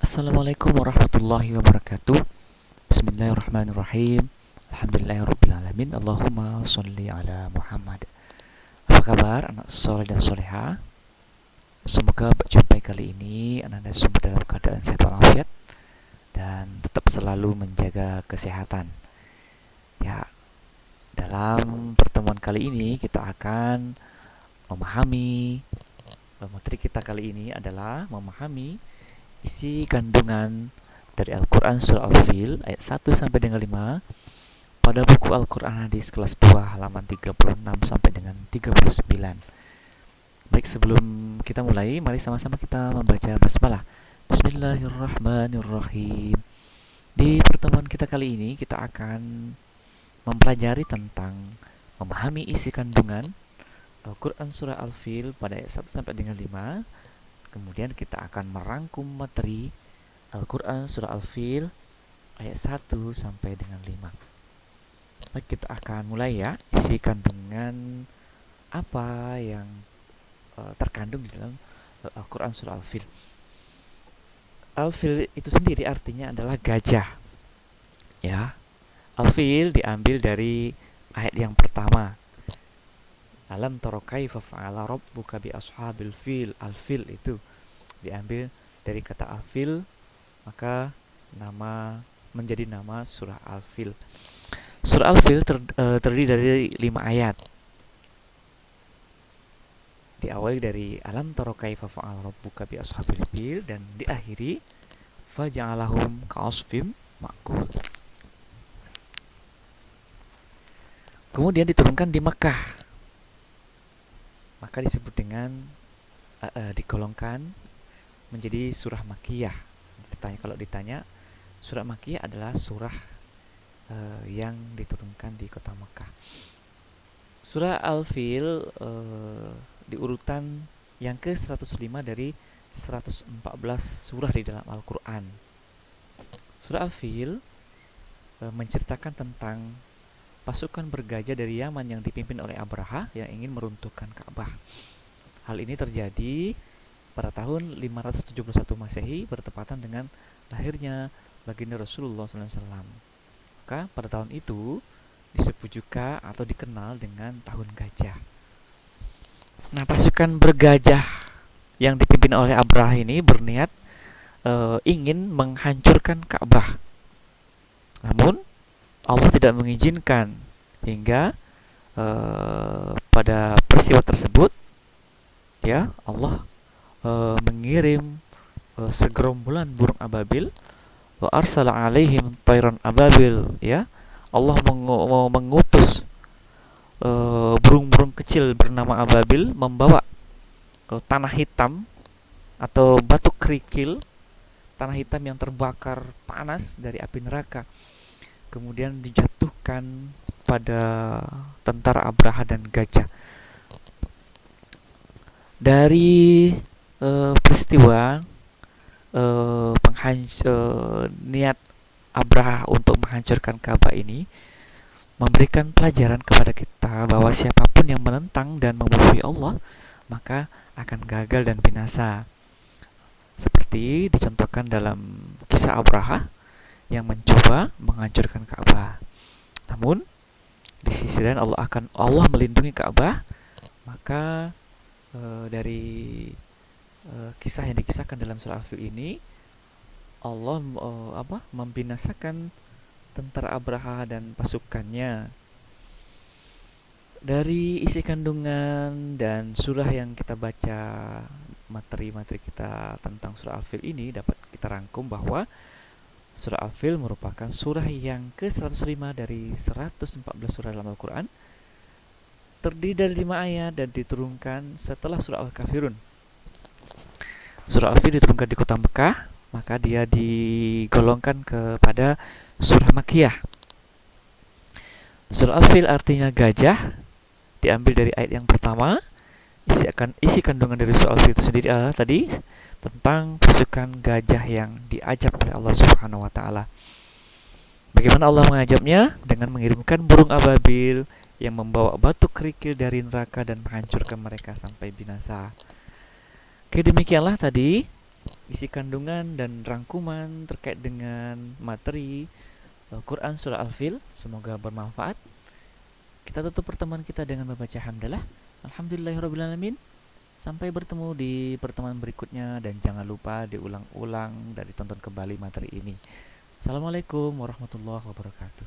Assalamualaikum warahmatullahi wabarakatuh. Bismillahirrahmanirrahim. Alhamdulillahirrabbilalamin. Allahumma sholli ala Muhammad. Apa kabar anak soleh dan soleha? Semoga berjumpa kali ini anak-anak semua dalam keadaan sehat walafiat dan tetap selalu menjaga kesehatan. Ya, dalam pertemuan kali ini kita akan memahami materi kita kali ini adalah memahami isi kandungan dari Al-Quran Surah Al-Fil ayat 1 sampai dengan 5 pada buku Al-Quran Hadis kelas 2 halaman 36 sampai dengan 39. Baik, sebelum kita mulai, mari sama-sama kita membaca basmalah. Bismillahirrahmanirrahim. Di pertemuan kita kali ini kita akan mempelajari tentang memahami isi kandungan Al-Quran Surah Al-Fil pada ayat 1 sampai dengan 5. Kemudian kita akan merangkum materi Al-Quran Surah Al-Fil ayat 1 sampai dengan 5. Baik, kita akan mulai ya. Isi kandungan apa yang terkandung di dalam Al-Quran Surah Al-Fil. Al-Fil itu sendiri artinya adalah gajah. Ya, Al-Fil diambil dari ayat yang pertama. Alam tara kaifa fa'ala rabbuka bi ashabil fil. Al-fil itu diambil dari kata al-fil, maka menjadi nama surah Al-Fil. Surah Al-Fil terdiri dari 5 ayat. Diawali dari alam tara kaifa fa'ala rabbuka bi ashabil fil dan diakhiri faja'alahum ka'asfim ma'kul. Kemudian diturunkan di Makkah, maka disebut dengan digolongkan menjadi surah Makkiyah. Kalau ditanya, surah Makkiyah adalah surah yang diturunkan di kota Makkah. Surah Al-Fil di urutan yang ke-105 dari 114 surah di dalam Al-Quran. Surah Al-Fil menceritakan tentang pasukan bergajah dari Yaman yang dipimpin oleh Abraha yang ingin meruntuhkan Ka'bah. Hal ini terjadi pada tahun 571 Masehi bertepatan dengan lahirnya baginda Rasulullah SAW. Maka pada tahun itu disebut juga atau dikenal dengan tahun gajah. Nah, pasukan bergajah yang dipimpin oleh Abraha ini berniat ingin menghancurkan Ka'bah. Namun Allah tidak mengizinkan hingga pada peristiwa tersebut ya Allah mengirim segerombolan burung ababil, wa arsala alaihim tayran ababil, ya Allah mengutus burung-burung kecil bernama ababil membawa tanah hitam atau batu kerikil, tanah hitam yang terbakar panas dari api neraka, kemudian dijatuhkan pada tentara Abraha dan gajah. Dari peristiwa niat Abraha untuk menghancurkan Ka'bah ini memberikan pelajaran kepada kita bahwa siapapun yang menentang dan memusuhi Allah maka akan gagal dan binasa. Seperti dicontohkan dalam kisah Abraha yang mencoba menghancurkan Ka'bah. Namun di sisi lain Allah melindungi Ka'bah. Maka dari kisah yang dikisahkan dalam surah Al-Fil ini, Allah membinasakan tentara Abraha dan pasukannya. Dari isi kandungan dan surah yang kita baca, materi-materi kita tentang surah Al-Fil ini dapat kita rangkum bahwa surah Al-Fil merupakan surah yang ke-105 dari 114 surah dalam Al-Quran. Terdiri dari 5 ayat dan diturunkan setelah surah Al-Kafirun. Surah Al-Fil diturunkan di kota Mekah, maka dia digolongkan kepada surah Makkiyah. Surah Al-Fil artinya gajah, diambil dari ayat yang pertama. Isi kandungan dari surah Al-Fil itu sendiri adalah tadi tentang pasukan gajah yang diajak oleh Allah Subhanahu wa taala. Bagaimana Allah mengajabnya? Dengan mengirimkan burung ababil yang membawa batu kerikil dari neraka dan menghancurkan mereka sampai binasa. Oke, demikianlah tadi isi kandungan dan rangkuman terkait dengan materi Quran Surah Al-Fil. Semoga bermanfaat. Kita tutup pertemuan kita dengan membaca hamdalah. Alhamdulillahirrabbilalamin. Sampai bertemu di pertemuan berikutnya dan jangan lupa diulang-ulang dan ditonton kembali materi ini. Assalamualaikum warahmatullahi wabarakatuh.